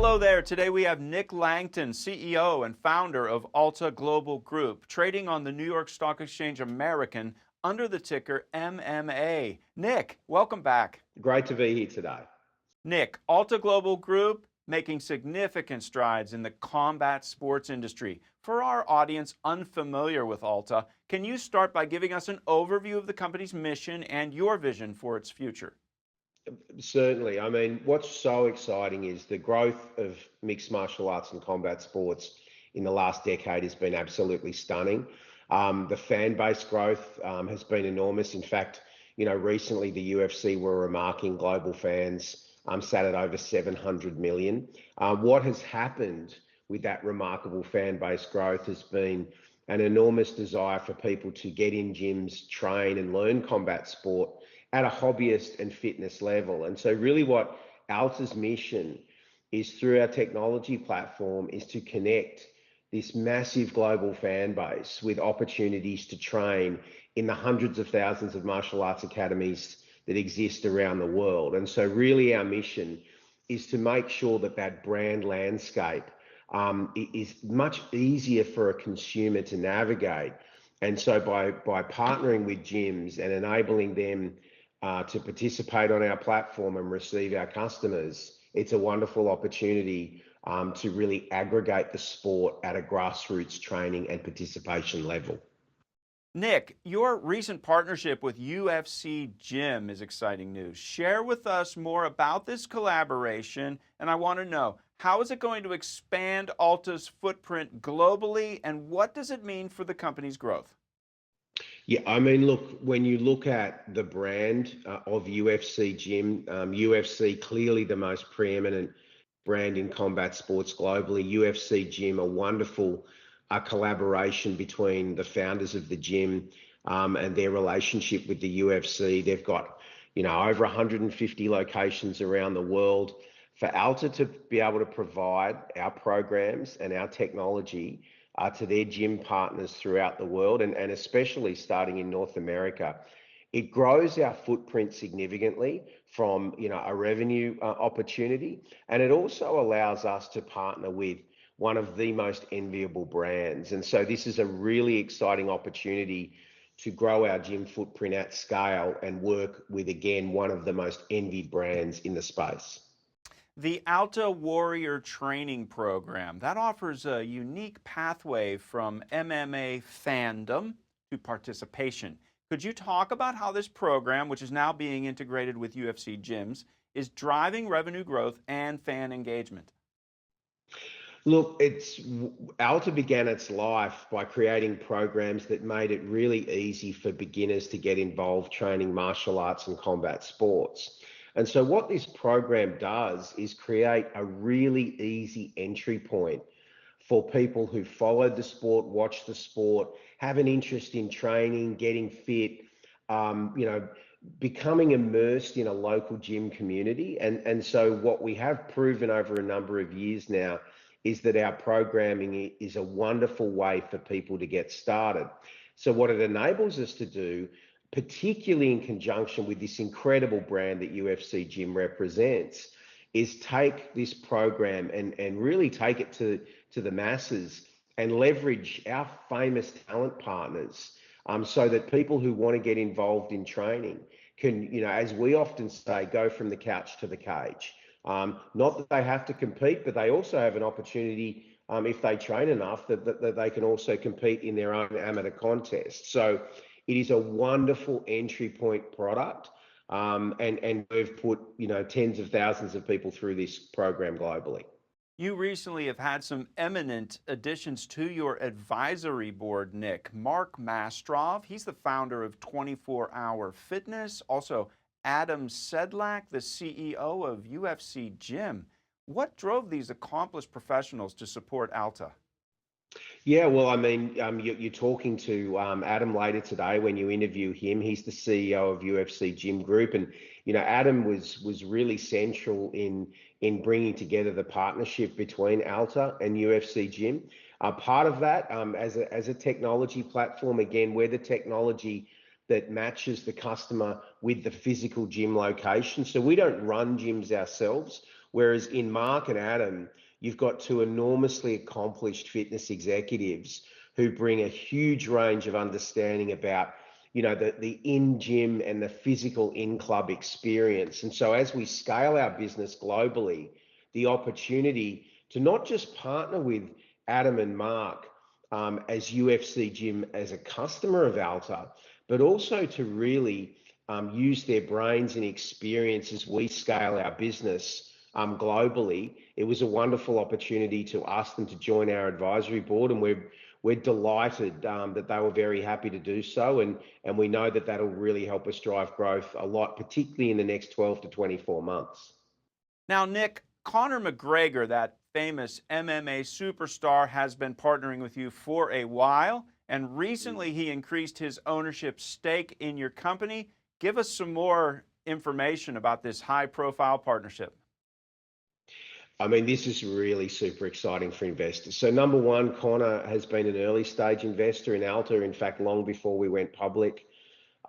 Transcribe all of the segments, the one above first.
Hello there. Today we have Nick Langton, CEO and founder of Alta Global Group, trading on the New York Stock Exchange American under the ticker MMA. Nick, welcome back. Great to be here today. Nick, Alta Global Group making significant strides in the combat sports industry. For our audience unfamiliar with Alta, can you start by giving us an overview of the company's mission and your vision for its future? Certainly. I mean, what's so exciting is the growth of mixed martial arts and combat sports in the last decade has been absolutely stunning. The fan base growth has been enormous. In fact, recently the UFC were remarking global fans sat at over 700 million. What has happened with that remarkable fan base growth has been an enormous desire for people to get in gyms, train and learn combat sport at a hobbyist and fitness level. And so really what Alta's mission is through our technology platform is to connect this massive global fan base with opportunities to train in the hundreds of thousands of martial arts academies that exist around the world. And so really our mission is to make sure that that brand landscape is much easier for a consumer to navigate. And so by partnering with gyms and enabling them to participate on our platform and receive our customers, it's a wonderful opportunity to really aggregate the sport at a grassroots training and participation level. Nick, your recent partnership with UFC Jim is exciting news. Share with us more about this collaboration, and I want to know, how is it going to expand Alta's footprint globally, and what does it mean for the company's growth? Yeah, I mean, look, when you look at the brand of UFC Jim, UFC clearly the most preeminent brand in combat sports globally. UFC Jim, a wonderful collaboration between the founders of the gym and their relationship with the UFC. They've got, over 150 locations around the world. For Alta to be able to provide our programs and our technology to their gym partners throughout the world, and especially starting in North America, it grows our footprint significantly from a revenue opportunity, and it also allows us to partner with one of the most enviable brands. And so this is a really exciting opportunity to grow our gym footprint at scale and work with, again, one of the most envied brands in the space. The Alta Warrior training program, that offers a unique pathway from MMA fandom to participation. Could you talk about how this program, which is now being integrated with UFC gyms, is driving revenue growth and fan engagement? Look, Alta began its life by creating programs that made it really easy for beginners to get involved training martial arts and combat sports. And so what this program does is create a really easy entry point for people who followed the sport, watch the sport, have an interest in training, getting fit, becoming immersed in a local gym community. And so what we have proven over a number of years now is that our programming is a wonderful way for people to get started. So what it enables us to do, particularly in conjunction with this incredible brand that UFC Jim represents, is take this program and really take it to the masses and leverage our famous talent partners so that people who want to get involved in training can, as we often say, go from the couch to the cage. Not that they have to compete, but they also have an opportunity, if they train enough, that they can also compete in their own amateur contests. So it is a wonderful entry point product, and we've put tens of thousands of people through this program globally. You recently have had some eminent additions to your advisory board, Nick. Mark Mastrov, he's the founder of 24 Hour Fitness. Also, Adam Sedlak, the CEO of UFC Jim. What drove these accomplished professionals to support Alta? Yeah, well, I mean, you're talking to Adam later today when you interview him. He's the CEO of UFC Jim Group, and Adam was really central in bringing together the partnership between Alta and UFC Jim. Part of that, as a technology platform, again, we're the technology that matches the customer with the physical gym location. So we don't run gyms ourselves. Whereas in Mark and Adam, you've got two enormously accomplished fitness executives who bring a huge range of understanding about, the in-gym and the physical in-club experience. And so as we scale our business globally, the opportunity to not just partner with Adam and Mark as UFC Jim as a customer of Alta, but also to really use their brains and experience as we scale our business globally. It was a wonderful opportunity to ask them to join our advisory board, and we're delighted that they were very happy to do so, and we know that that'll really help us drive growth a lot, particularly in the next 12 to 24 months. Now, Nick, Conor McGregor, that famous MMA superstar, has been partnering with you for a while, and recently he increased his ownership stake in your company. Give us some more information about this high-profile partnership. I mean, this is really super exciting for investors. So number one, Conor has been an early stage investor in Alta, in fact, long before we went public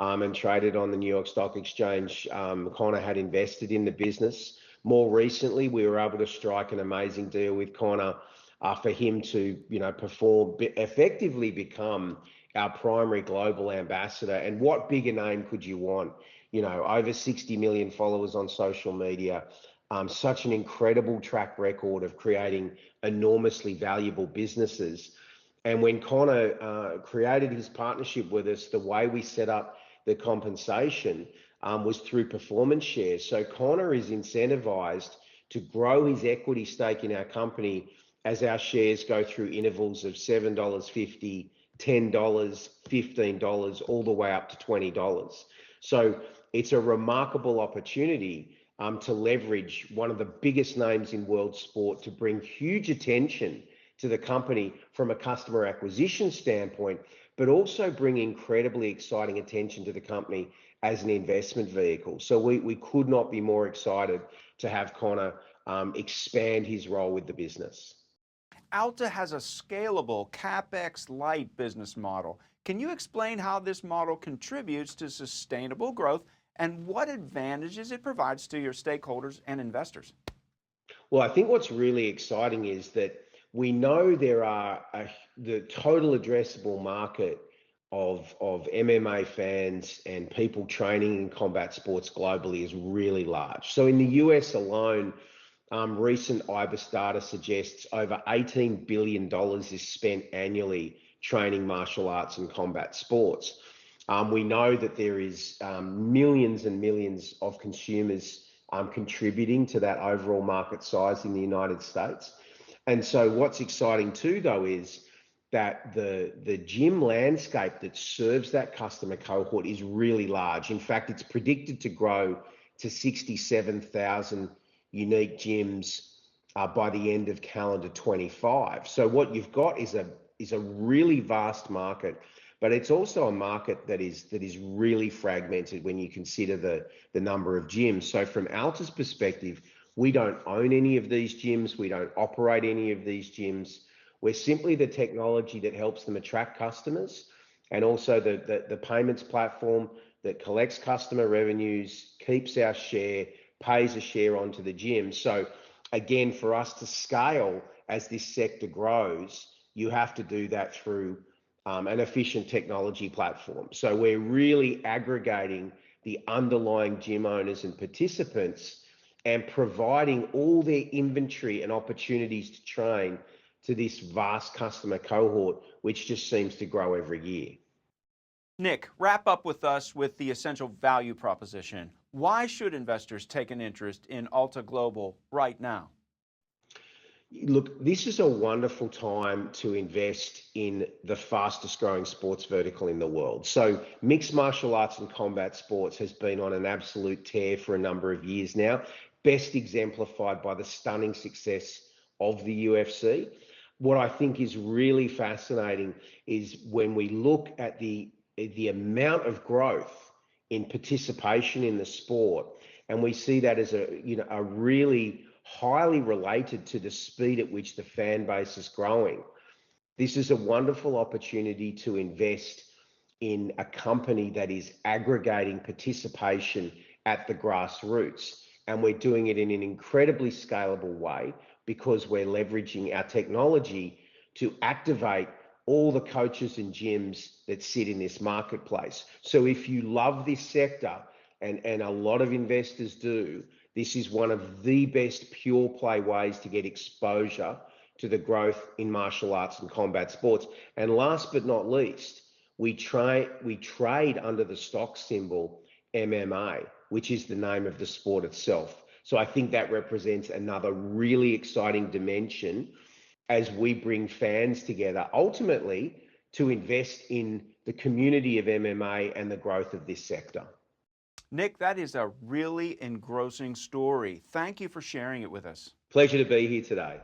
and traded on the New York Stock Exchange. Conor had invested in the business. More recently, we were able to strike an amazing deal with Conor for him to, effectively become our primary global ambassador. And what bigger name could you want? Over 60 million followers on social media, such an incredible track record of creating enormously valuable businesses. And when Conor created his partnership with us, the way we set up the compensation was through performance shares. So Conor is incentivized to grow his equity stake in our company as our shares go through intervals of $7.50, $10, $15, all the way up to $20. So it's a remarkable opportunity to leverage one of the biggest names in world sport to bring huge attention to the company from a customer acquisition standpoint, but also bring incredibly exciting attention to the company as an investment vehicle. So we could not be more excited to have Conor expand his role with the business. Alta has a scalable CapEx light business model. Can you explain how this model contributes to sustainable growth and what advantages it provides to your stakeholders and investors? Well, I think what's really exciting is that we know there are the total addressable market of MMA fans and people training in combat sports globally is really large. So in the US alone, recent IBIS data suggests over $18 billion is spent annually training martial arts and combat sports. We know that there is millions and millions of consumers contributing to that overall market size in the United States. And so what's exciting too, though, is that the gym landscape that serves that customer cohort is really large. In fact, it's predicted to grow to 67,000 unique gyms by the end of calendar 25. So what you've got is a really vast market, but it's also a market that is really fragmented when you consider the number of gyms. So from Alta's perspective, we don't own any of these gyms. We don't operate any of these gyms. We're simply the technology that helps them attract customers, and also the payments platform that collects customer revenues, keeps our share, pays a share onto the gym. So again, for us to scale as this sector grows, you have to do that through an efficient technology platform. So we're really aggregating the underlying gym owners and participants and providing all their inventory and opportunities to train to this vast customer cohort, which just seems to grow every year. Nick, wrap up with us with the essential value proposition. Why should investors take an interest in Alta Global right now? Look, this is a wonderful time to invest in the fastest growing sports vertical in the world. So mixed martial arts and combat sports has been on an absolute tear for a number of years now, best exemplified by the stunning success of the UFC. What I think is really fascinating is when we look at the amount of growth in participation in the sport, and we see that as a really highly related to the speed at which the fan base is growing. This is a wonderful opportunity to invest in a company that is aggregating participation at the grassroots. and we're doing it in an incredibly scalable way because we're leveraging our technology to activate all the coaches and gyms that sit in this marketplace. So if you love this sector, and a lot of investors do, this is one of the best pure play ways to get exposure to the growth in martial arts and combat sports. And last but not least, we trade under the stock symbol MMA, which is the name of the sport itself. So I think that represents another really exciting dimension as we bring fans together, ultimately to invest in the community of MMA and the growth of this sector. Nick, that is a really engrossing story. Thank you for sharing it with us. Pleasure to be here today.